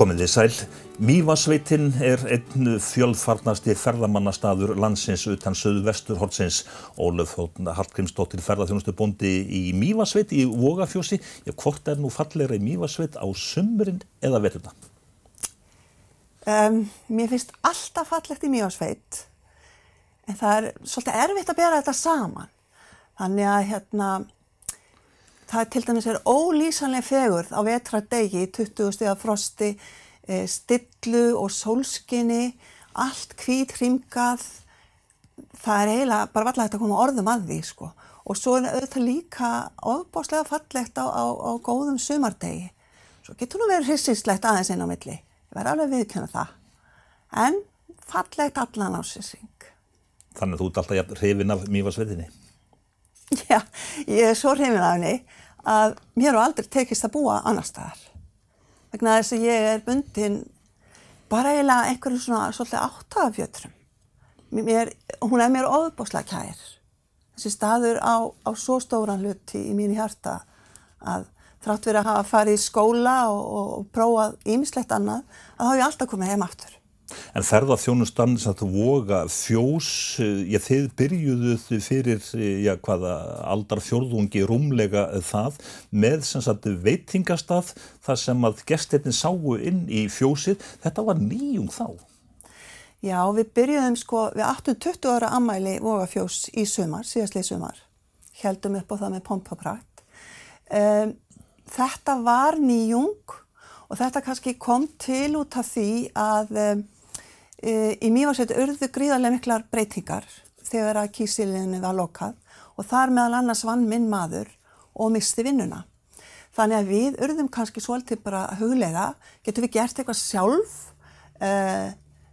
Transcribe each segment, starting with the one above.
Komiði sæl. Mývatnssveitin einn fjölfarnasti ferðamannastaður landsins utan suðvesturhornsins. Ólöf Hallgrímsdóttir ferðaþjónustubóndi í Mývatnssveit í Vogafjósi. Hvort nú fallegra í Mývatnssveit á sumrin eða veturna? Mér finnst alltaf fallegt í Mývatnssveit, en það svolítið erfitt að bera þetta saman. Þannig að það til dæmis ólýsanleg fegurð á vetrardegi, 20 stiga frosti, stillu og sólskini, allt hvítrimgað. Það eiginlega bara varla hægt að koma orðum að því, sko. Og svo auðvitað líka ofboðslega fallegt á góðum sumardegi. Svo getur nú verið hryssingslegt aðeins inn á milli. Ég verð alveg viðurkenna það. En fallegt allan ársins. Þannig að þú ert alltaf jafn hrifin af Mývatnssveitinni? Já, ég svo hrifin af henni að mér hefur aldrei tekist að búa annar staðar. Vegna þess að ég bundin bara eiginlega einhverjum svona svolítið áttafjötrum. Hún mér ofboðslega kær. Þessi staður á svo stóran hluti í mínu hjarta að þrátt fyrir að hafa farið í skóla og prófað ýmislegt annað, að þá hef ég alltaf komið heim aftur. En ferðaþjónustan sem þú Vogafjós, þið byrjuðuð fyrir aldarfjórðungi rúmlega það með veitingastað þar sem að gestirnir sáu inn í fjósið. Þetta var nýjung þá. Já, við byrjuðum við áttum 20 ára afmæli Vogafjós í sumar, síðastliðið sumar. Héldum upp á það með pomp og prakt. Þetta var nýjung og þetta kannski kom til út af því að í Mývatnssveit urðu gríðarlega miklar breytingar þegar að kísilinu var lokað og þar meðal annars vann minn maður og missti vinnuna. Þannig að við urðum kannski svolítið bara að hugleiða, getum við gert eitthvað sjálf?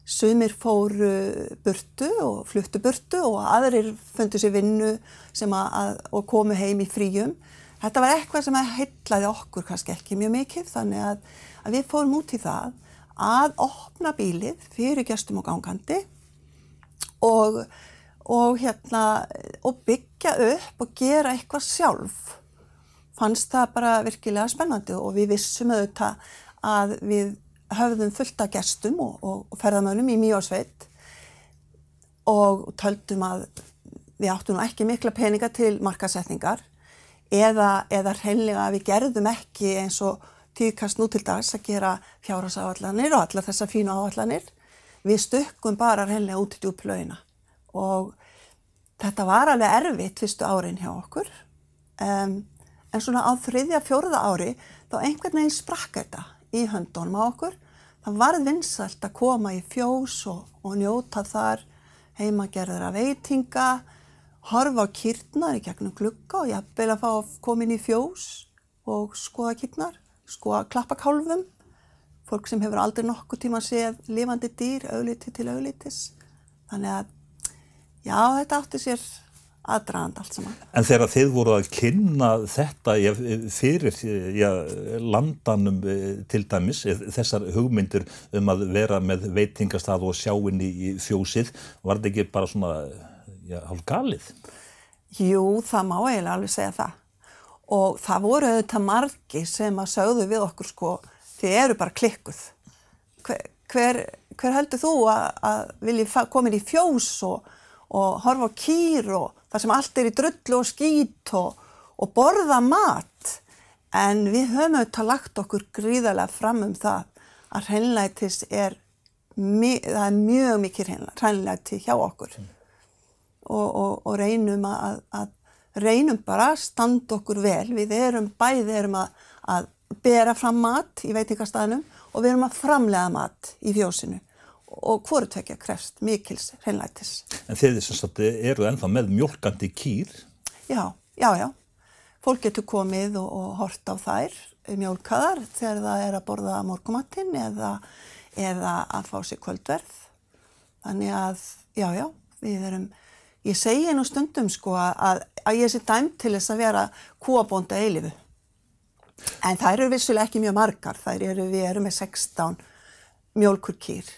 Sumir fóru burtu og fluttu burtu og aðrir fundu sér vinnu og komu heim í fríum. Þetta var eitthvað sem heillaði okkur kannski ekki mjög mikið, þannig að við fórum út í það að opna bílið fyrir gestum og gangandi og byggja upp og gera eitthvað sjálf. Fannst það bara virkilega spennandi og við vissum auðvitað að við höfðum fullt af gestum og ferðamönnum í Mývatnssveit og töldum að við áttum nú ekki mikla peninga til markaðssetningar eða hreinlega að við gerðum ekki eins og tíðkast nú til dags að gera fjárhagsáætlanir og allar þessar fínu áætlanir. Við stukkum bara hreinlega út í djúplaugina og þetta var alveg erfitt fyrstu árin hjá okkur. En svona á 3., 4. ári þá einhvern veginn sprakk þetta í höndunum á okkur. Það varð vinsælt að koma í fjós og njóta þar heimagerðra veitinga, horfa á kýrnar í gegnum glugga og jafnvel að fá að koma inn í fjós og skoða kýrnar, skoða klappakálfum, fólk sem hefur aldrei nokkuð tíma séð lifandi dýr, augliti til auglitis. Þannig að, já, þetta átti sér aðdragandi allt saman. En þegar þið voru að kynna þetta fyrir landanum til dæmis, þessar hugmyndir að vera með veitingastað og sjá inn í fjósið, var þetta ekki bara svona hálf galið? Jú, það má eiginlega alveg segja það. Og það voru auðvitað margir sem að sögðu við okkur þið eru bara klikkuð. Hver heldur þú að vilji koma inn í fjós og horfa á kýr og þar sem allt í drullu og skít og borða mat? En við höfum auðvitað lagt okkur gríðarlega fram það að hreinlætis það er mjög mikið hreinlæti hjá okkur. Og reynum reynum bara að standa okkur vel. Við bæði erum að bera fram mat í veitingastaðnum og við erum að framleiða mat í fjósinu. Og hvoru tveggja krefst mikils hreinlætis. En þið eru ennþá með mjólkandi kýr? Já. Fólk getur komið og hort á þær mjólkaðar þegar það er að borða morgunmatinn eða að fá sér kvöldverð. Þannig að, já, við erum. Ég segi nú stundum að ég sé dæmd til þess að vera kúabónda eilífu. En þær eru vissulega ekki mjög margar. Við erum með 16 mjólkurkýr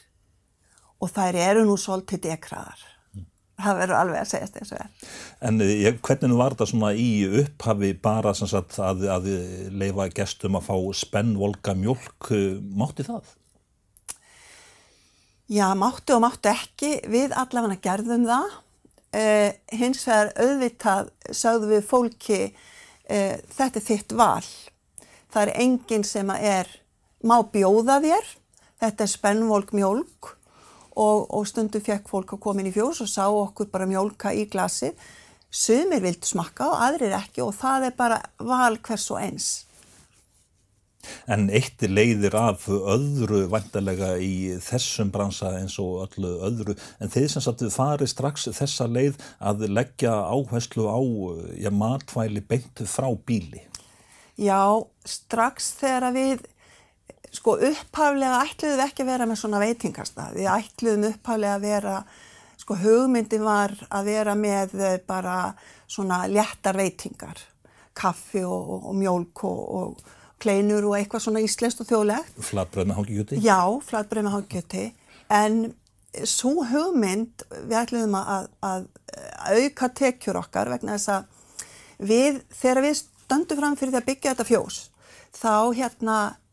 og þær eru nú svolítið dekraðar. Það verður alveg að segjast eins og er. En hvernig var þetta svona í upphafi bara að leyfa gestum að fá spennvolga mjólk? Mátti það? Já, mátti og mátti ekki, við allavega gerðum það. Hins vegar auðvitað sögðum við fólki, þetta þitt val. Það enginn sem má bjóða þér, þetta spennvolg mjólk og stundum fekk fólk að koma inn í fjós og sá okkur bara mjólka í glasið. Sumir vildu smakka og aðrir ekki og það bara val hvers og eins. En eitt leiðir af öðru væntanlega í þessum bransa eins og öllu öðru, en þið sem sagt farið strax þessa leið að leggja áherslu á matvæli beint frá bíli. Já, strax þegar við upphaflega ætluðum við ekki að vera með svona veitingastað. Við ætluðum upphaflega að vera, hugmyndin var að vera með bara svona léttar veitingar, kaffi og mjólk og kleinur og eitthvað svona íslenskt og þjóðlegt. Flatbrauð með hangikjöti? Já, flatbrauð með hangikjöti. En sú hugmynd, við ætluðum að auka tekjur okkar vegna þess að þegar við stöndum fram fyrir því að byggja þetta fjós, þá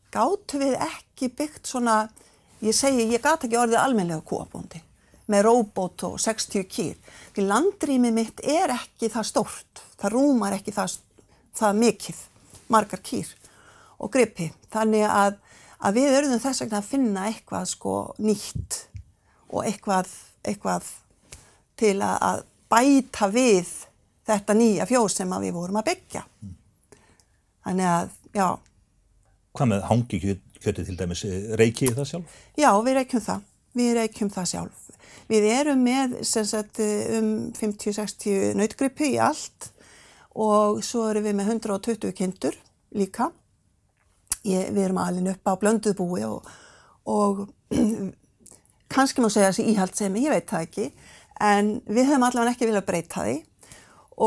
gátum við ekki byggt svona, ég gat ekki orðið almennlega kúabóndi með róbót og 60 kýr. Því landrými mitt ekki það stórt, það rúmar ekki það mikið, margar kýr og gripi. Þannig að við urðum þess vegna að finna eitthvað nýtt og eitthvað til að bæta við þetta nýja fjós sem við vorum að byggja. Þannig að, já. Hvað með hangikjöti til dæmis, reykið það sjálf? Já, við reykjum það sjálf. Við erum með sagt, 50-60 nautgripi í allt og svo erum við með 120 kindur líka. Við erum alin upp á blönduð búi og kannski má segja þessi íhaldssemi, ég veit það ekki, en við höfum allavega ekki viljað breyta því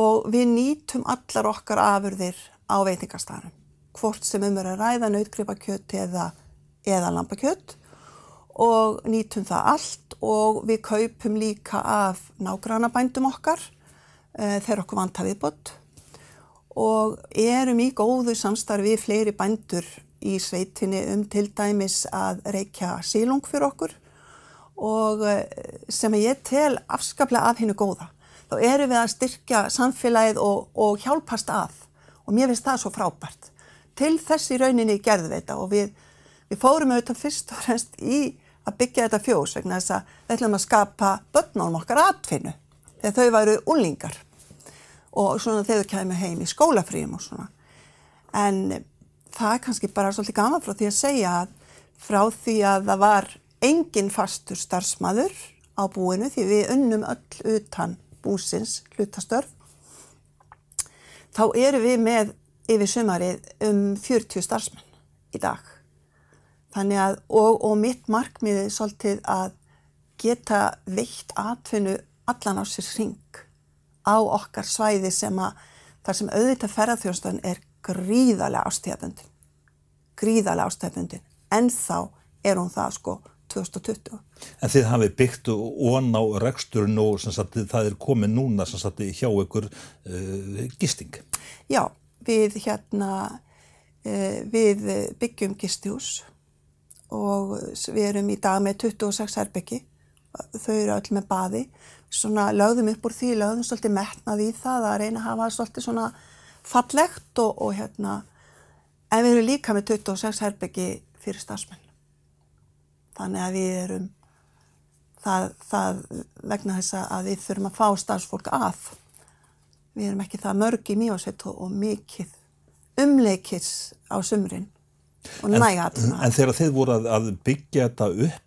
og við nýtum allar okkar afurðir á veitingastaðnum. Hvort sem að ræða nautgripakjöt eða lambakjöt og nýtum það allt og við kaupum líka af nágrannabændum okkar þegar okkur vantar viðbót og erum í góðu samstarfi við fleiri bændur í sveitinni til dæmis að reykja silung fyrir okkur og sem ég tel afskaplega af hinu góða. Þá erum við að styrkja samfélagið og hjálpast að og mér finnst það svo frábært. Til þess í rauninni gerðum við þetta og við fórum auðvitað fyrst og fremst í að byggja þetta fjós vegna þess að við ætlum að skapa börnunum okkar atvinnu þegar þau væru unglingar og svona þegar þau kæmu heim í skólafríum og svona. En það kannski bara svolítið gaman frá því að segja að frá því að það var engin fastur starfsmaður á búinu því við unnum öll utan búsins hlutastörf, þá erum við með yfir sumarið 40 starfsmenn í dag. Þannig að, og mitt markmiðið svolítið að geta veitt atvinnu allan á sér hring á okkar svæði þar sem auðvitað ferðaþjónustan gríðarlega ástæðbundin. Ennþá hún það 2020. En þið hafið byggt ofan á reksturinn og það komið núna hjá ykkur gisting? Já. Við byggjum gistihús og við erum í dag með 26 herbyggi, þau eru öll með baði. Svona lögðum upp úr því, lögðum svolítið metnað í það að reyna að hafa svolítið svona fallegt en við erum líka með 26 herbyggi fyrir starfsmenn. Þannig að við erum það vegna þess að við þurfum að fá starfsfólk að. Við erum ekki það mörg í Mývatnssveit og mikið umleikis á sumrin og næga atvinna. En þegar þið voru að byggja þetta upp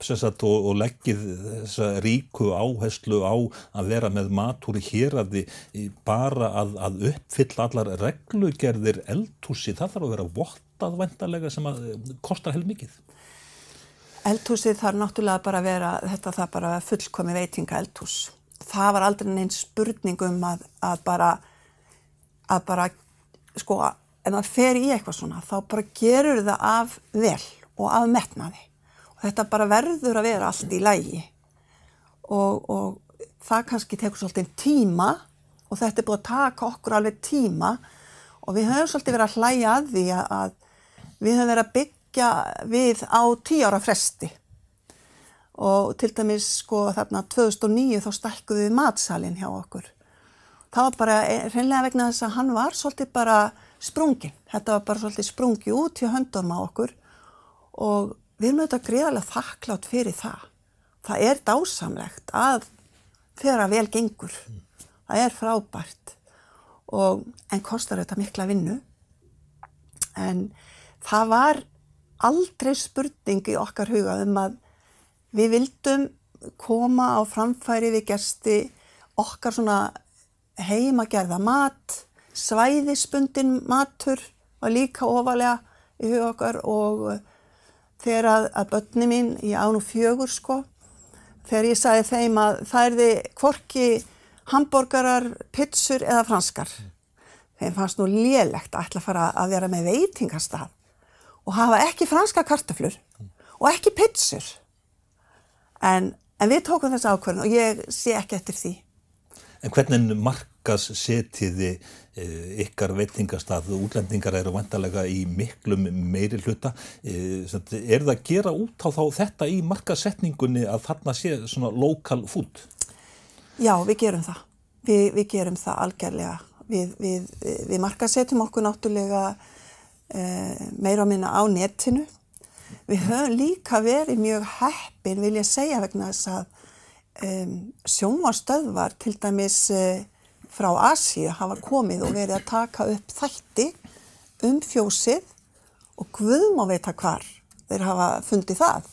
og leggið þessa ríku áherslu á að vera með matúr í héraði bara að uppfylla allar reglugerðir eldhúsi, það þarf að vera vottað væntanlega sem að kostar heilmikið. Eldhúsið þarf náttúrulega bara að vera, þetta þarf bara að fullkomi veitinga eldhús. Það var aldrei neinn spurning að bara ef maður fer í eitthvað svona, þá bara gerur það af vel og af metnaði. Og þetta bara verður að vera allt í lagi. Og það kannski tekur svolítið tíma og þetta búið að taka okkur alveg tíma og við höfum svolítið verið að hlæja að því að við höfum verið að byggja við á 10 ára fresti. og til dæmis sko þarna 2009 þá stækkuðum við matsalinn hjá okkur. Það var bara hreinlega vegna þess að hann var svolítið bara sprunginn. Þetta var bara svolítið sprungið út hjá höndunum á okkur og við erum auðvitað gríðarlega þakklátt fyrir það. Það dásamlegt að þegar vel gengur. Það frábært en kostar þetta mikla vinnu. En það var aldrei spurning í okkar huga að við vildum koma á framfæri við gesti okkar svona heimagerða mat, svæðisbundin matur var líka ofarlega í huga okkar og þegar að börnin mín, ég á nú 4 sko, þegar ég sagði þeim að það yrði hvorki hamborgarar, pizzur eða franskar. Þeim fannst nú lélegt að ætla að fara að vera með veitingastað og hafa ekki franska kartöflur og ekki pizzur. En við tókum þessa ákvörðun og ég sé ekki eftir því. En hvernig markaðssetjiði ykkar veitingastað? Útlendingar eru væntanlega í miklum meiri hluta. Það að gera út á þá þetta í markaðssetningunni að þarna sé svona local food? Já, við gerum það. Við gerum það algerlega. Við markaðssetjum okkur náttúrulega meira og minna á netinu. Við höfum líka verið mjög heppin, vil ég segja, vegna þess að sjónvarpsstöðvar til dæmis frá Asíu hafa komið og verið að taka upp þætti fjósið og guð má veita hvar þeir hafa fundið það.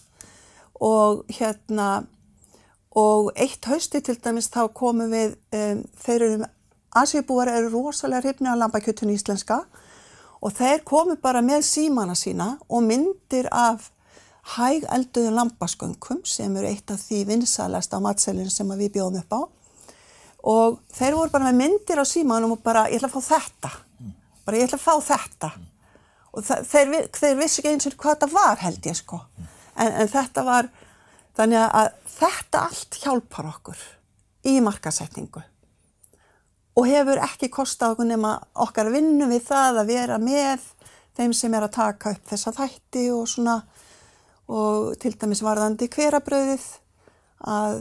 Og eitt hausti til dæmis þá komum við, Asíubúar eru rosalega hrifnir af lambakjötinu íslenska og þeir komu bara með símana sína og myndir af hægelduðu lambasköngum sem eru eitt af því vinsælasta á matseðlinum sem við bjóðum upp á. Og þeir voru bara með myndir á símanum og bara, ég ætla að fá þetta. Bara, ég ætla að fá þetta. Og þeir vissu ekki eins og hvað þetta var, held ég, sko. En þetta var, þannig að þetta allt hjálpar okkur í markaðssetningu. Og hefur ekki kostað okkur nema okkar vinnu við það að vera með þeim sem að taka upp þessa þætti og svona, og til dæmis varðandi hverabrauðið að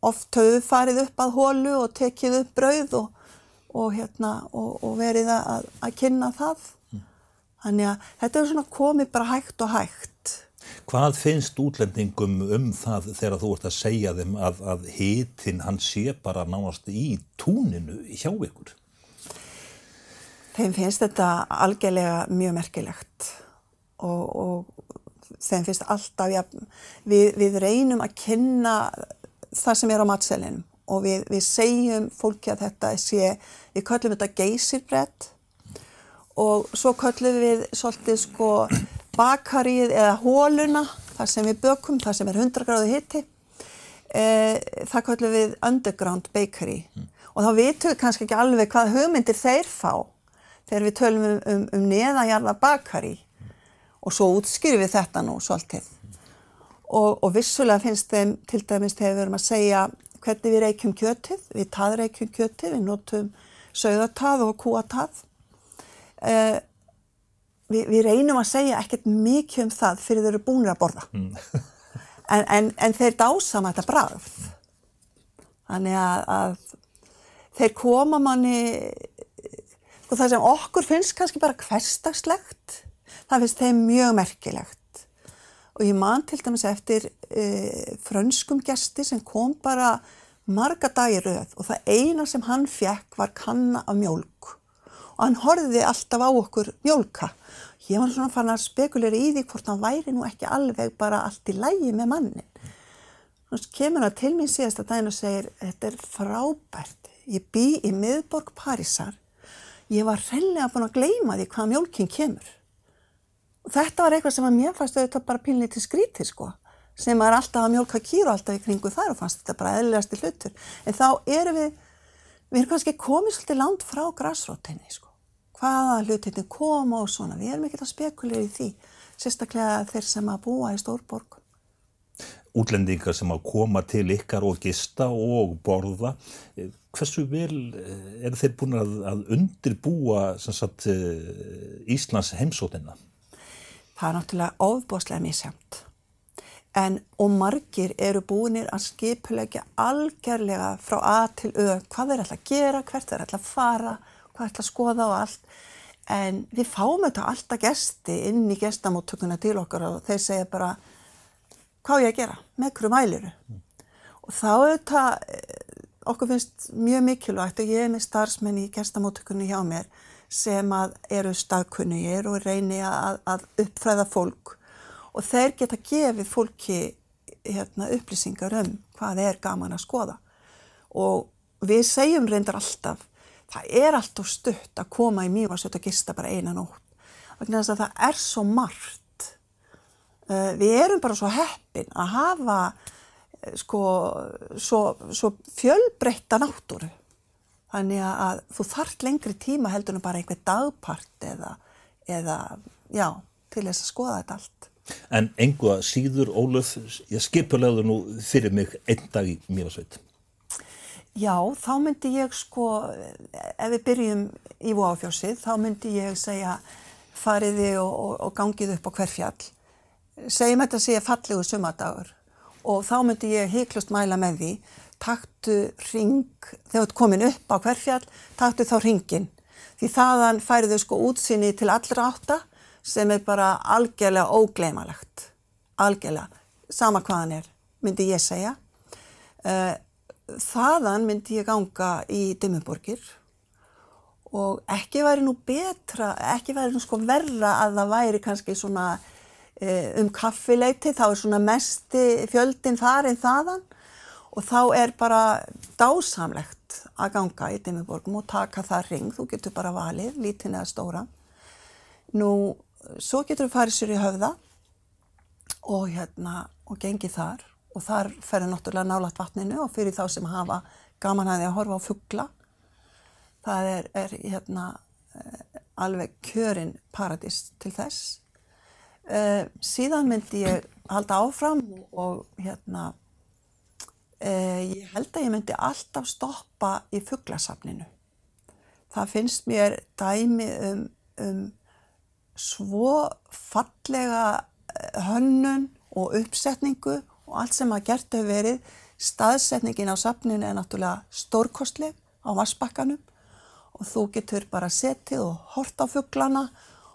oft höfðu farið upp að holu og tekið upp brauð og verið að kynna það. Þannig að þetta svona komið bara hægt og hægt. Hvað finnst útlendingum það þegar þú ert að segja þeim að hitinn hann sé bara nánast í túninu hjá ykkur? Þeim finnst þetta algjörlega mjög merkilegt og þeim finnst alltaf, við reynum að kynna það sem á matseðlinum og við segjum fólki að þetta við köllum þetta geysirbrett og svo köllum við svolítið sko bakaríið eða hóluna, þar sem við bökum, þar sem 100 gráðu hiti, það köllum við underground bakery og þá vitum við kannski ekki alveg hvað hugmyndir þeir fá þegar við tölum neðanjarða bakarí. Og svo útskýrum við þetta nú svolítið. Og vissulega finnst þeim, til dæmis þegar við erum að segja hvernig við reykjum kjötið, við taðreykjum kjötið, við notum sauðatað og kúatað. Við reynum að segja ekkert mikið það fyrir þeir eru búnir að borða. En þeir dásama þetta bragð. Þannig að þeir koma manni, sko það sem okkur finnst kannski bara hversdagslegt, það finnst þeim mjög merkilegt. Og ég man til dæmis eftir frönskum gesti sem kom bara marga daga í röð og það eina sem hann fékk var kanna af mjólk. Og hann horfði alltaf á okkur mjólka. Ég var svona farin að spekulera í því hvort hann væri nú ekki alveg bara allt í lagi með mannin. Þannig kemur hann til mín síðasta daginn og segir, þetta frábært. Ég bý í miðborg Parísar. Ég var hreinlega búin að gleyma því hvað mjólkin kemur. Og þetta var eitthvað sem að mér fannst auðvitað bara pínlítið skrítið, sko. Sem alltaf að mjólka kýr og alltaf í kringu þar og fannst þetta bara eðlilegasti hlutur. En þá erum við erum kannski komið svolítið langt frá grasrótinni, sko. Hvaða hlutirnir koma og svona. Við erum ekkert að spekulera í því. Sérstaklega þeir sem að búa í stórborgum. Útlendingar sem að koma til ykkar og gista og borða. Hversu vel eru þeir búin að undirbúa sem sagt, Íslands heimsóknina? Það náttúrulega ofboðslega misjafnt. og margir eru búinir að skipuleggja algjörlega frá A til Ö hvað þeir ætla að gera, hvert þeir ætla að fara, hvað ætla að skoða og allt. En við fáum þetta alltaf gesti inn í gestamóttökuna til okkar og þeir segja bara, hvað á ég að gera, með hverju mæliru? Og þá okkur finnst mjög mikilvægt og ég með starfsmenn í gestamóttökunni hjá mér sem að eru staðkunnugir og reyni að uppfræða fólk. Og þeir geta gefið fólki upplýsingar hvað gaman að skoða. Og við segjum reyndar alltaf, það alltaf stutt að koma í Mývatnssveit og gista bara eina nótt. Vegna þess að það svo margt. Við erum bara svo heppin að hafa svo fjölbreytta náttúru. Þannig að þú þarft lengri tíma heldur en bara einhver dagpart eða til þess að skoða þetta allt. En engu að síður, Ólöf, ég skipulegðu nú fyrir mig einn dag í Mývatnssveit. Já, þá myndi ég ef við byrjum í Vogafjósið, þá myndi ég segja fariði og gangið upp á Hverfjall. Segjum þetta sé fallegu sumardagur og þá myndi ég hiklaust mæla með því, taktu hring, þegar þú komin upp á Hverfjall, taktu þá hringinn. Því þaðan færiðu útsýni til allra átta, sem bara algjörlega ógleymanlegt. Algjörlega, sama hvaðan myndi ég segja. Þaðan myndi ég ganga í Dimmuborgir og ekki væri nú verra að það væri kannski svona kaffileyti, þá svona mesti fjöldinn þar en þaðan og þá bara dásamlegt að ganga í Dimmuborgum og taka það hring, þú getur bara valið, lítinn eða stóra. Nú, svo getur við farið sér í Höfða og gengið þar og þar ferðu náttúrulega nálægt vatninu og fyrir þá sem hafa gaman að því að horfa á fugla. Það alveg kjörin paradís til þess. Síðan myndi ég halda áfram og ég held að ég myndi alltaf stoppa í fuglasafninu. Það finnst mér dæmi svo fallega hönnun og uppsetningu og allt sem gert hefur verið. Staðsetningin á safninu náttúrulega stórkostleg á vatnsbakkanum og þú getur bara setið og hort á fuglana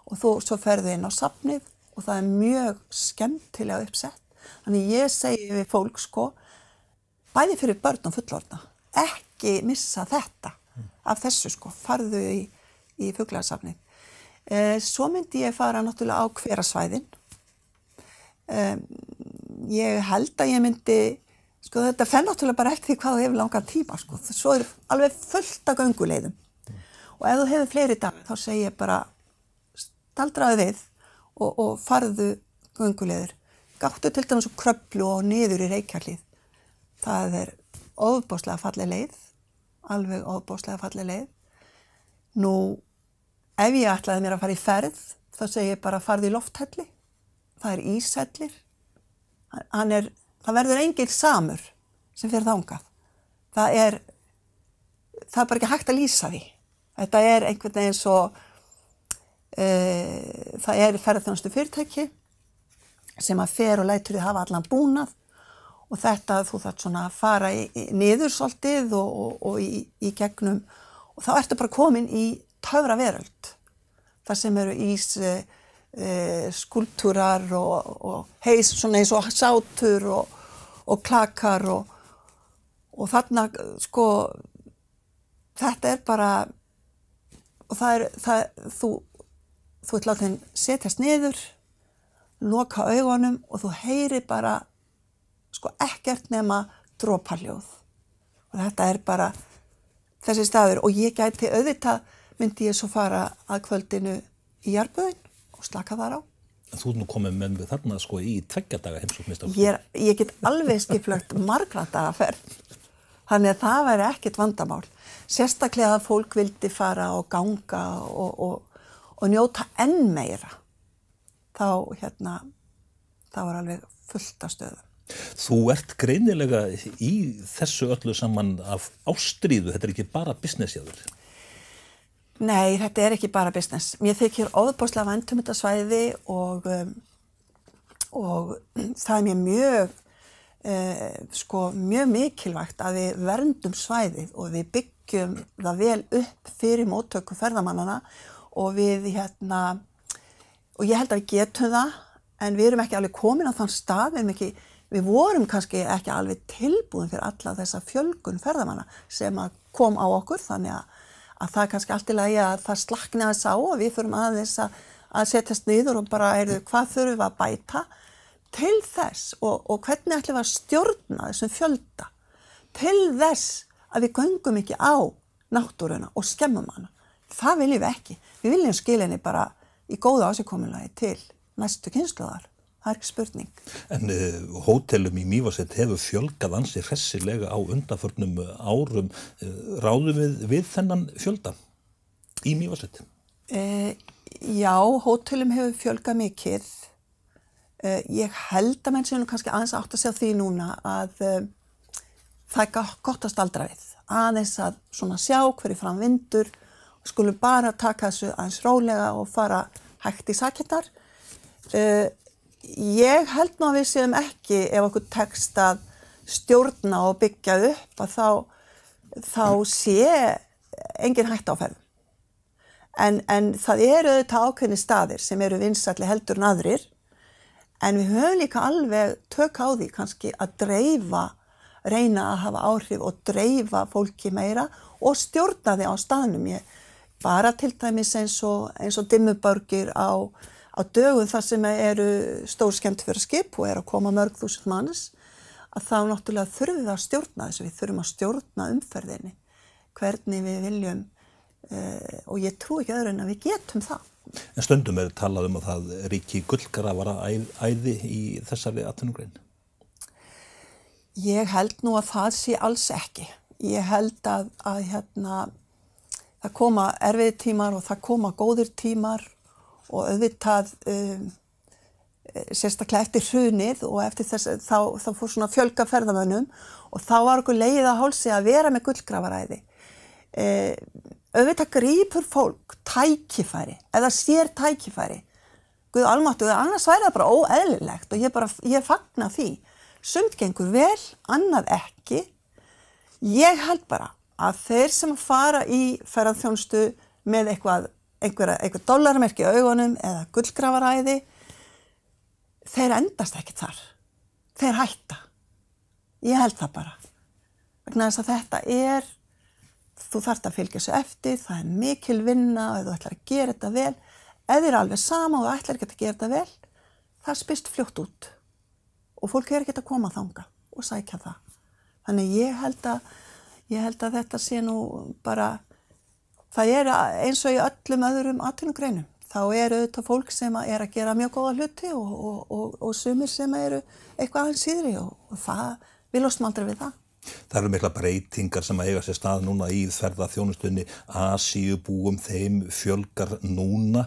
og svo ferðu inn á safnið og það mjög skemmtilega uppsett. Þannig ég segi við fólk bæði fyrir börn og fullorðna, ekki missa þetta af þessu farðu í fuglasafnið. Svo myndi ég fara náttúrulega á hverasvæðin. Ég held að ég myndi, þetta fer náttúrulega bara eftir því hvað þú hefur langan tíma, Svo alveg fullt af gönguleiðum. Og ef þú hefur fleiri dagar, þá segi ég bara, staldraðu við og farðu gönguleiður. Gáttu til dæmis á Kröflu og niður í Reykjahlíð. Það ofboðslega falleg leið, alveg ofboðslega falleg leið. Nú, ef ég ætlaði mér að fara í ferð, þá segi ég bara farðu í Lofthelli. Það íshellir. Það verður enginn samur sem fer þangað. Það bara ekki hægt að lýsa því. Þetta einhvern veginn svo, það ferðarþjónustu fyrirtæki sem fer og lætur þið hafa allan búnað og þetta þú þarft svona að fara niður svolítið og í gegnum og þá ertu bara komin í töfraveröld. Það sem eru skúlptúrar og svona eins og sátur og klakar og þarna þetta bara og þú ert látin setjast niður, loka augunum og þú heyrir bara ekkert nema dropahljóð. Og þetta bara þessi staður og ég gæti auðvitað myndi ég svo fara að kvöldinu í Jarðböðin og slaka þar á. Þú nú komið með mig þarna í 2 daga heimsókn. Ég get alveg skipulagt margra daga ferð. Þannig að það væri ekkert vandamál. Sérstaklega að fólk vildi fara og ganga og njóta enn meira. Þá var alveg fullt af stöðum. Þú ert greinilega í þessu öllu saman af ástríðu. Þetta ekki bara business hjá þér. Nei, þetta ekki bara business. Mér þykir ofboðslega vænt þetta svæði og og það mér mjög, mjög mikilvægt að við verndum svæðið og við byggjum það vel upp fyrir móttöku ferðamannana og við og ég held að við getum það, en við erum ekki alveg komin á þann stað, við vorum kannski ekki alveg tilbúin fyrir alla þessa fjölgun ferðamanna sem að kom á okkur, þannig að það er kannski allt í lagi að það slakni aðeins á og við förum aðeins að setjast niður og bara hvað þurfum við að bæta til þess og hvernig ætlum við að stjórna þessum fjölda til þess að við göngum ekki á náttúruna og skemmum hana. Það viljum við ekki. Við viljum skila henni bara í góða ásigkomulagi til næstu kynslóðar. Það er ekki spurning. En hótelum í Mývatnssveit hefur fjölgað ansi hressilega á undanförnum árum. Ráðum við þennan fjölda í Mývatnssveit? Já, hótelum hefur fjölgað mikið. Ég held að menn séu nú kannski aðeins átt að sjá því núna að það er gott að staldra við. Aðeins að svona sjá hverju fram vindur og skulum bara taka þessu aðeins rólega og fara hægt í sakirnar. Ég held nú að við séum ekki, ef okkur tekst að stjórna og byggja upp, að þá sé engin hætta á ferðum. En það eru auðvitað ákveðnir staðir sem eru vinsælli heldur en aðrir, en við höfum líka alveg tök á því kannski að reyna að hafa áhrif og dreifa fólki meira og stjórna því á staðnum. Bara til dæmis eins og Dimmuborgir á dögum þar sem eru stór skemmtiferðaskip og að koma mörg þúsund manns, að þá náttúrulega þurfum við að stjórna þessu, við þurfum að stjórna umferðinni, hvernig við viljum, og ég trúi ekki öðru en að við getum það. En stundum talað að það ríki gullgrafaraæði í þessari atvinnugrein? Ég held nú að það sé alls ekki. Ég held að það koma erfiðir tímar og það koma góðir tímar og auðvitað sérstaklega eftir hrunið og eftir þess þá fór svona fjölga ferðamönnum og þá var okkur legið að hálsi að vera með gullgrafaræði. Auðvitað grípur fólk tækifæri eða sér tækifæri. Guð almáttugur, annars væri það bara óeðlilegt og ég fagna því. Sumt gengur vel, annað ekki. Ég held bara að þeir sem fara í ferðaþjónustu með einhver dollarmerki í augunum eða gullgrafaræði, þeir endast ekki þar. Þeir hætta. Ég held það bara. Vegna þess að þetta þú þarft að fylgja þessu eftir, það er mikil vinna og ef þú ætlar að gera þetta vel, ef þið ætlar sama og þú ætlar ekki að gera þetta vel, það spyrst fljótt út og fólk ekki að koma þangað og sækja það. Þannig ég held að þetta sé nú bara, það eins og í öllum öðrum atvinnugreinum, þá auðvitað fólk sem að gera mjög góða hluti og sumir sem eitthvað aðeins síðri og það, við losnum aldrei við það. Það eru mikla breytingar sem eiga sér stað núna í ferðaþjónustunni, Asíubúum, þeim fjölgar núna.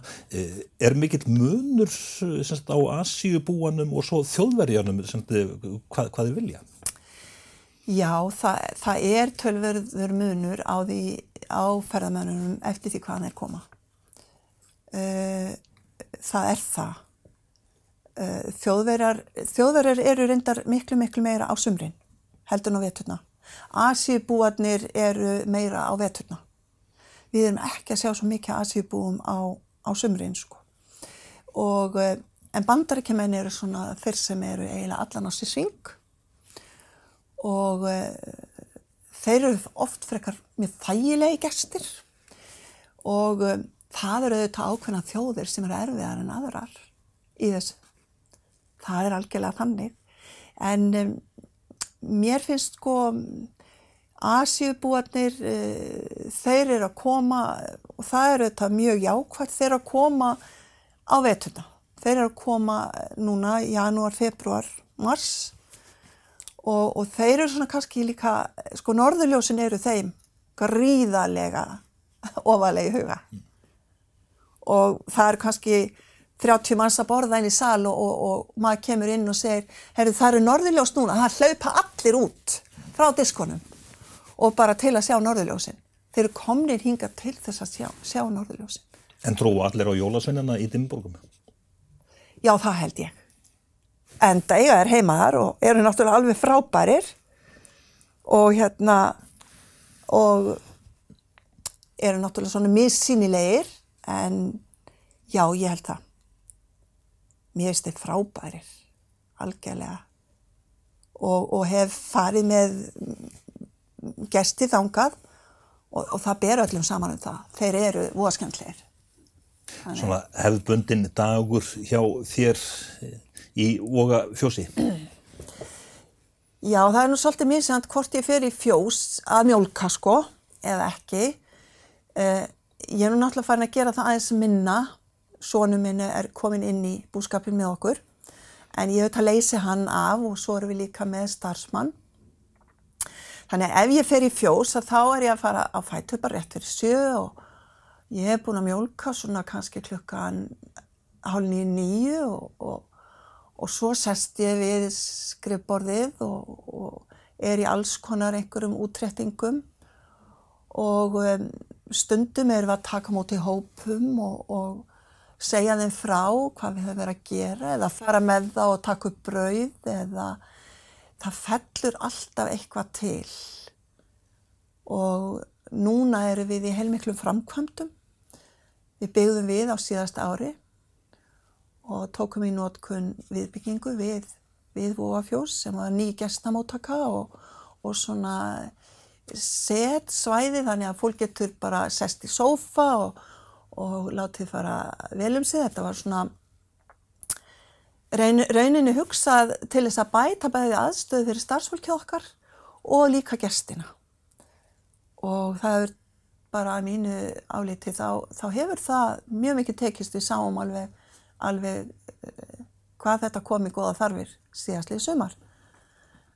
Mikill munur á Asíubúanum og svo Þjóðverjanum hvað þeir vilja? Já, það töluverður munur á ferðamönnunum eftir því hvaðan þeir koma. Það það. Þjóðverjar eru reyndar miklu meira á sumrin. Heldur á veturna. Asíubúarnir eru meira á veturna. Við erum ekki að sjá svo mikið Asíubúum á sumrin, sko. En Bandaríkjamenn eru svona þeir sem eru eiginlega allan á sér hring og þeir eru oft frekar mjög þægilegi gestir og það eru auðvitað ákveðnar þjóðir sem eru erfiðar en aðrar í þessu. Það algjörlega þannig. En mér finnst Asíubúarnir, þeir eru að koma og það eru þetta mjög jákvætt, þeir eru að koma á veturna. Þeir eru að koma núna í janúar, febrúar, mars og þeir eru svona kannski líka, norðurljósin eru þeim gríðarlega ofarlega í huga. Og það kannski 30 manns að borða inn í sal og maður kemur inn og segir, heyrðu, það eru norðurljós núna, það hlaupa allir út frá diskonum og bara til að sjá norðurljósin. Þeir eru komnir hingað til þess að sjá norðurljósin. En trúa allir á jólasveinana í Dimmuborgum? Já, það held ég. enda eiga þær heima þar og eru náttúrulega alveg frábærir og og eru náttúrulega svona missýnilegir en já, ég held það. Mér finnst þeir frábærir, algjörlega og hef farið með gesti þangað og það ber öllum saman það. Þeir eru voða skemmtilegir. Svona hefðbundinn dagur hjá þér í Vogafjósi? Já, það nú svolítið misjafnt hvort ég fer í fjós að mjólka sko, eða ekki. Ég nú náttúrulega farin að gera það aðeins minna. Sonur minn komin inn í búskapinn með okkur. En ég leysi hann af og svo erum við líka með starfsmann. Þannig að ef ég fer í fjós þá ég að fara á fætur bara rétt fyrir 7 og ég búin að mjólka svona kannski klukkan 8:30 og svo sest ég við skrifborðið og í alls konar einhverjum útréttingum og stundum erum við að taka á móti hópum og segja þeim frá hvað við höfum verið að gera eða fara með það og taka upp brauð eða það fellur alltaf eitthvað til og núna erum við í heilmiklum framkvæmdum. Við byggðum við á síðasta ári og tókum í notkun viðbyggingu við Vogafjós sem var ný gestamóttaka og svona svæði þannig að fólk getur bara sest í sófa og látið fara vel sig. Þetta var svona rauninni hugsað til þess að bæta bæði aðstöðu fyrir starfsfólkið okkar og líka gestina. Og það bara að mínu áliti þá hefur það mjög mikið tekist. Við sáum alveg hvað þetta kom í góða þarfir síðastlið sumar.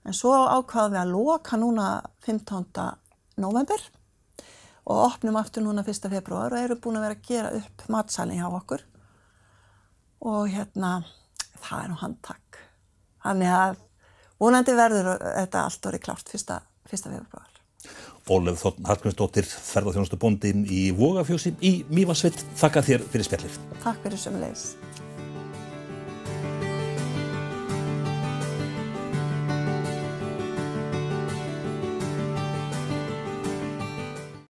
En svo ákváðum við að loka núna 15. nóvember og opnum aftur núna 1. febrúar og erum búin að vera að gera upp matsalinn hjá okkur. Og það nú handtak. Þannig að vonandi verður þetta allt orðið klárt 1. febrúar. Ólöf Hallgrímsdóttir, ferðaþjónustubóndi í Vogafjósi í Mývatnssveit. Þakka þér fyrir spjallið. Takk fyrir sömuleiðis.